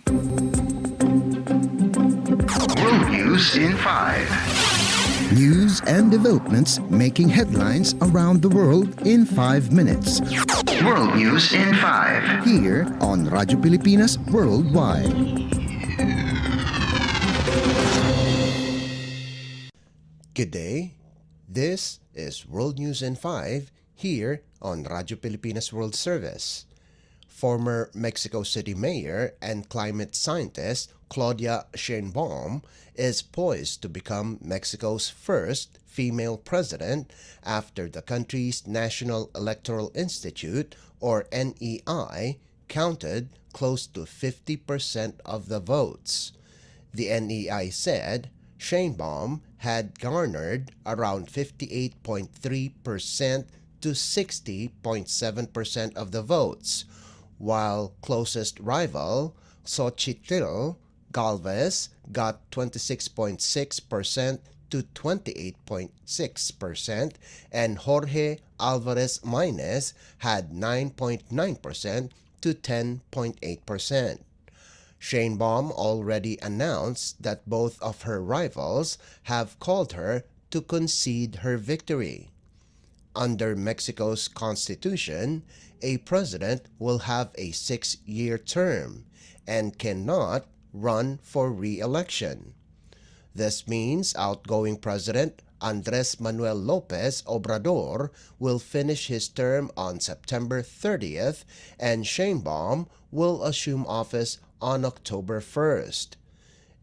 World News in 5. News and developments making headlines around the world in 5 minutes. World News in 5. Here on Radyo Pilipinas Worldwide. Good day. This is World News in 5 here on Radyo Pilipinas World Service. Former Mexico City Mayor and climate scientist Claudia Sheinbaum is poised to become Mexico's first female president after the country's National Electoral Institute, or NEI, counted close to 50% of the votes. The NEI said Sheinbaum had garnered around 58.3% to 60.7% of the votes, while closest rival Xochitl Galvez got 26.6% to 28.6%, and Jorge Alvarez Maynez had 9.9% to 10.8%. Sheinbaum already announced that both of her rivals have called her to concede her victory. Under Mexico's constitution, a president will have a 6-year term and cannot run for re-election. This means outgoing President Andres Manuel Lopez Obrador will finish his term on September 30th and Sheinbaum will assume office on October 1st.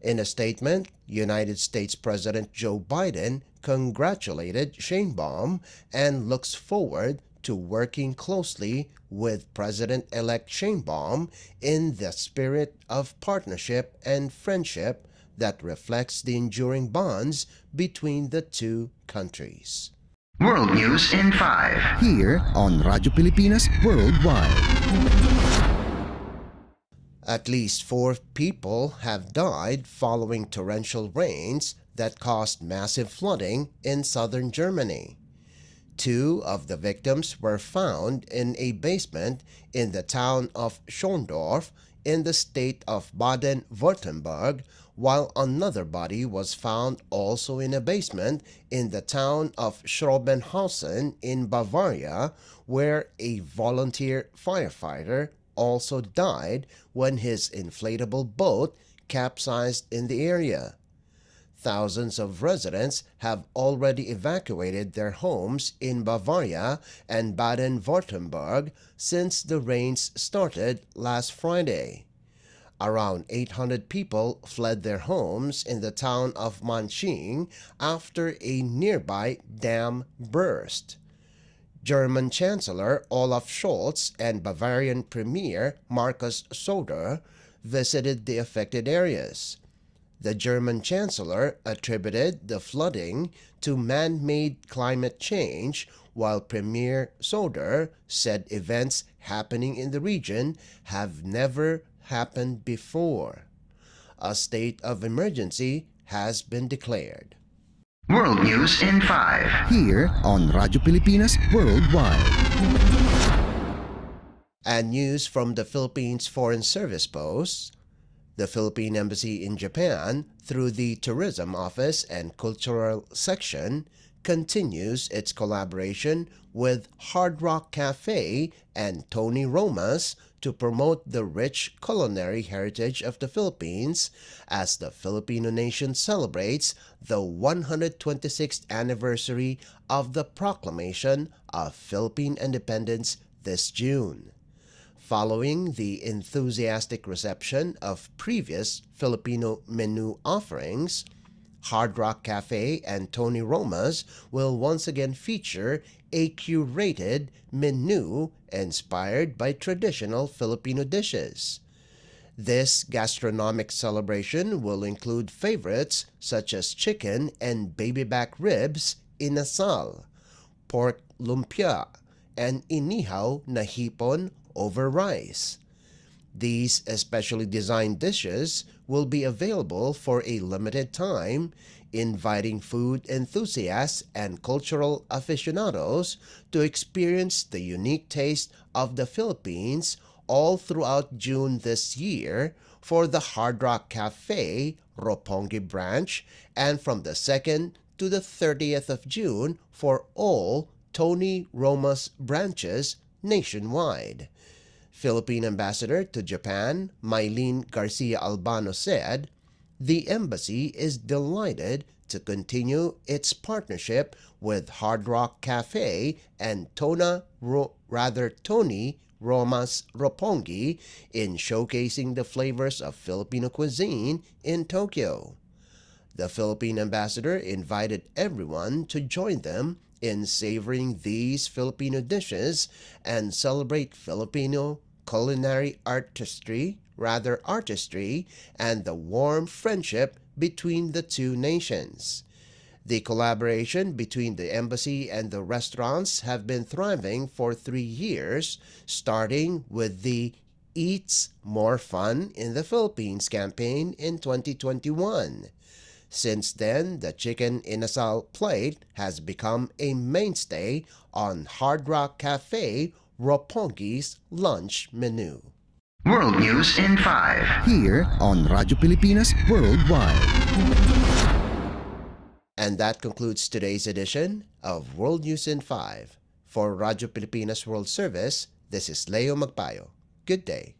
In a statement, United States President Joe Biden congratulated Sheinbaum and looks forward to working closely with President-elect Sheinbaum in the spirit of partnership and friendship that reflects the enduring bonds between the two countries. World News in 5. Here on Radyo Pilipinas Worldwide. At least 4 people have died following torrential rains that caused massive flooding in southern Germany. 2 of the victims were found in a basement in the town of Schorndorf in the state of Baden-Württemberg, while another body was found also in a basement in the town of Schrobenhausen in Bavaria, where a volunteer firefighter also died when his inflatable boat capsized in the area. Thousands of residents have already evacuated their homes in Bavaria and Baden-Württemberg since the rains started last Friday. Around 800 people fled their homes in the town of Manching after a nearby dam burst. German Chancellor Olaf Scholz and Bavarian Premier Markus Söder visited the affected areas. The German Chancellor attributed the flooding to man-made climate change, while Premier Söder said events happening in the region have never happened before. A state of emergency has been declared. World News in 5. Here on Radyo Pilipinas Worldwide. And news from the Philippines Foreign Service posts, the Philippine Embassy in Japan, through the Tourism Office and Cultural Section, continues its collaboration with Hard Rock Cafe and Tony Roma's to promote the rich culinary heritage of the Philippines as the Filipino nation celebrates the 126th anniversary of the proclamation of Philippine independence this June. Following the enthusiastic reception of previous Filipino menu offerings, Hard Rock Cafe and Tony Roma's will once again feature a curated menu inspired by traditional Filipino dishes. This gastronomic celebration will include favorites such as chicken and baby back ribs inasal, pork lumpia, and inihaw na hipon over rice. These especially designed dishes will be available for a limited time, inviting food enthusiasts and cultural aficionados to experience the unique taste of the Philippines all throughout June this year, for the Hard Rock Cafe Roppongi branch and from the 2nd to the 30th of June for all Tony Roma's branches nationwide. Philippine Ambassador to Japan, Mylene Garcia Albano said, "The embassy is delighted to continue its partnership with Hard Rock Cafe and Tony Roma's Roppongi in showcasing the flavors of Filipino cuisine in Tokyo." The Philippine ambassador invited everyone to join them in savoring these Filipino dishes and celebrate Filipino culinary artistry, and the warm friendship between the two nations. The collaboration between the embassy and the restaurants have been thriving for 3 years, starting with the Eats More Fun in the Philippines campaign in 2021. Since then, the chicken inasal plate has become a mainstay on Hard Rock Cafe Roppongi's lunch menu. World News in 5. Here on Radyo Pilipinas Worldwide. And that concludes today's edition of World News in 5. For Radyo Pilipinas World Service, this is Leo Magpayo. Good day.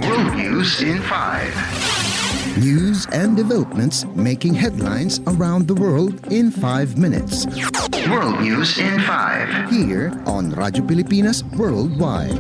World News in 5. News and developments making headlines around the world in 5 minutes. World News in 5. Here on Radyo Pilipinas Worldwide.